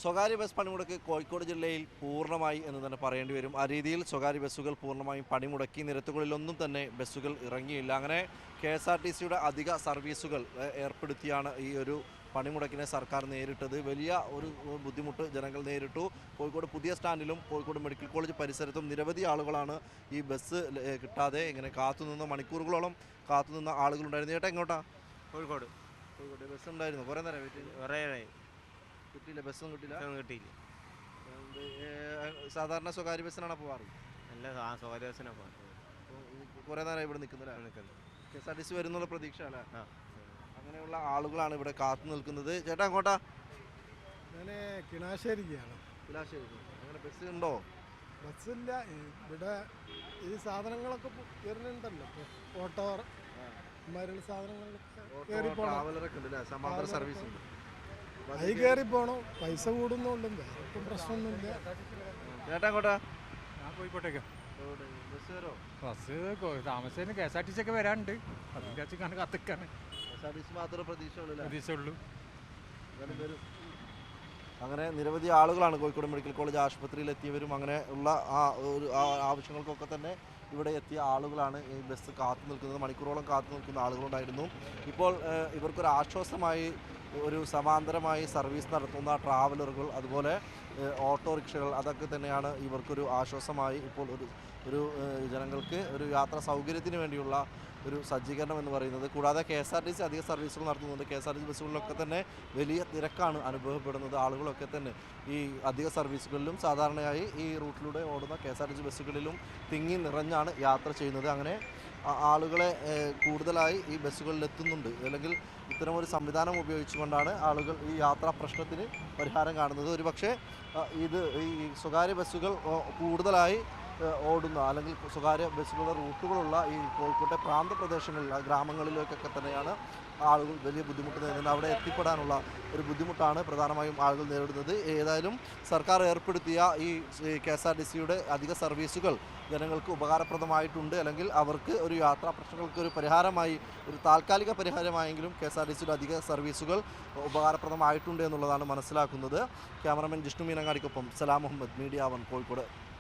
സ്വകാര്യ ബസ് പണിമുടക്ക് കോഴിക്കോട് ജില്ലയിൽ പൂർണ്ണമായി എന്ന് തന്നെ പറയേണ്ടി വരും. ആ രീതിയിൽ സ്വകാര്യ ബസ്സുകൾ പൂർണ്ണമായും പണിമുടക്കി. നിരത്തുകളിലൊന്നും തന്നെ ബസ്സുകൾ ഇറങ്ങിയില്ല. അങ്ങനെ KSRTCയുടെ അധിക സർവീസുകൾ ഏർപ്പെടുത്തിയാണ് ഈ ഒരു പണിമുടക്കിനെ സർക്കാർ നേരിട്ടത്. വലിയ ഒരു ബുദ്ധിമുട്ട് ജനങ്ങൾ നേരിട്ടു. കോഴിക്കോട് പുതിയ സ്റ്റാൻഡിലും കോഴിക്കോട് മെഡിക്കൽ കോളേജ് പരിസരത്തും നിരവധി ആളുകളാണ് ഈ ബസ് കിട്ടാതെ ഇങ്ങനെ കാത്തുനിന്ന് മണിക്കൂറുകളോളം കാത്തുനിന്ന ആളുകളുണ്ടായിരുന്നു. ചേട്ടാ എങ്ങോട്ടാ? കോഴിക്കോട്. കോഴിക്കോട് ബസ് ഉണ്ടായിരുന്നു. കുറേ നേരം കുറേ കിട്ടിയില്ല, ബസ്സൊന്നും കിട്ടിയില്ല. സാധാരണ സ്വകാര്യ ബസ്സിനാണ് പോവാറ്? അല്ല, സ്വകാര്യ ബസ്സിനാണ് പോകാറ്. കുറേ നേരം ഇവിടെ നിൽക്കുന്നില്ല. KSRTC വരുന്നുള്ള പ്രതീക്ഷ അല്ലേ? അങ്ങനെയുള്ള ആളുകളാണ് ഇവിടെ കാത്തു നിൽക്കുന്നത്. ചേട്ടാ അങ്ങോട്ടാ? ഞാൻ കിണാശ്ശേരിക്കാണ്. അങ്ങനെ ബസ് ഉണ്ടോ? ബസ്സില്ല. ഇവിടെ ഈ സാധനങ്ങളൊക്കെ വരുന്നുണ്ടല്ലോ, ഓട്ടോ മരുൾ സാധനങ്ങളൊക്കെ ട്രാവലറൊക്കെ ഉണ്ട്, സമാന്തര സർവീസ് ഉണ്ട്. അതിൽ കയറി പോകണം. പൈസ കൂടുന്നുണ്ട്, വേറെ പ്രശ്നമൊന്നുമില്ല. ചേട്ടാ അങ്ങോട്ടാ? ഞാൻ കോഴിക്കോട്ടേക്ക്. ബസ് താമസിച്ചതിന് KSRTC ഒക്കെ വരാനുണ്ട്. അതിൻ്റെ വെച്ചാണ് കത്തിക്കാണ്. KSRTC മാത്രമേ പ്രതീക്ഷയുള്ളൂ. അങ്ങനെ നിരവധി ആളുകളാണ് കോഴിക്കോട് മെഡിക്കൽ കോളേജ് ആശുപത്രിയിൽ എത്തിയവരും അങ്ങനെ ഉള്ള ഒരു ആവശ്യങ്ങൾക്കൊക്കെ തന്നെ ഇവിടെ എത്തിയ ആളുകളാണ് ഈ ബസ് കാത്തു നിൽക്കുന്നത്. മണിക്കൂറോളം കാത്തു നിൽക്കുന്ന ആളുകളുണ്ടായിരുന്നു. ഇപ്പോൾ ഇവർക്കൊരു ആശ്വാസമായി ഒരു സമാന്തരമായി സർവീസ് നടത്തുന്ന ട്രാവലറുകൾ, അതുപോലെ ഓട്ടോറിക്ഷകൾ, അതൊക്കെ തന്നെയാണ് ഇവർക്കൊരു ആശ്വാസമായി ഇപ്പോൾ ഒരു ജനങ്ങൾക്ക് ഒരു യാത്രാ സൗകര്യത്തിന് വേണ്ടിയുള്ള ഒരു സജ്ജീകരണം എന്ന് പറയുന്നത്. കൂടാതെ KSRTC അധിക സർവീസുകൾ നടത്തുന്നുണ്ട്. KSRTC ബസ്സുകളിലൊക്കെ തന്നെ വലിയ തിരക്കാണ് അനുഭവപ്പെടുന്നത്. ആളുകളൊക്കെ തന്നെ ഈ അധിക സർവീസുകളിലും സാധാരണയായി ഈ റൂട്ടിലൂടെ ഓടുന്ന KSRTC ബസ്സുകളിലും തിങ്ങി നിറഞ്ഞാണ് യാത്ര ചെയ്യുന്നത്. അങ്ങനെ ആളുകളെ കൂടുതലായി ഈ ബസ്സുകളിൽ എത്തുന്നുണ്ട്. അല്ലെങ്കിൽ ഇത്തരമൊരു സംവിധാനം ഉപയോഗിച്ചുകൊണ്ടാണ് ആളുകൾ ഈ യാത്രാ പ്രശ്നത്തിന് പരിഹാരം കാണുന്നത്. ഒരുപക്ഷെ ഇത് ഈ സ്വകാര്യ ബസ്സുകൾ കൂടുതലായി ഓടുന്ന അല്ലെങ്കിൽ സ്വകാര്യ ബസ്സുകളുടെ റൂട്ടുകളുള്ള ഈ കോഴിക്കോട്ടെ പ്രാന്തപ്രദേശങ്ങളിൽ ഗ്രാമങ്ങളിലേക്കൊക്കെ തന്നെയാണ് ആളുകൾ വലിയ ബുദ്ധിമുട്ട് നേരിടുന്നത്. അവിടെ എത്തിപ്പെടാനുള്ള ഒരു ബുദ്ധിമുട്ടാണ് പ്രധാനമായും ആളുകൾ നേരിടുന്നത്. ഏതായാലും സർക്കാർ ഏർപ്പെടുത്തിയ ഈ KSRTCയുടെ അധിക സർവീസുകൾ ജനങ്ങൾക്ക് ഉപകാരപ്രദമായിട്ടുണ്ട്. അല്ലെങ്കിൽ അവർക്ക് ഒരു യാത്രാ പ്രശ്നങ്ങൾക്ക് ഒരു പരിഹാരമായി, ഒരു താൽക്കാലിക പരിഹാരമായെങ്കിലും KSRTCയുടെ അധിക സർവീസുകൾ ഉപകാരപ്രദമായിട്ടുണ്ട് എന്നുള്ളതാണ് മനസ്സിലാക്കുന്നത്. ക്യാമറമാൻ ജിഷ്ണു മീനങ്ങാടിക്കൊപ്പം സലാം മുഹമ്മദ്, മീഡിയ 1 കോഴിക്കോട്.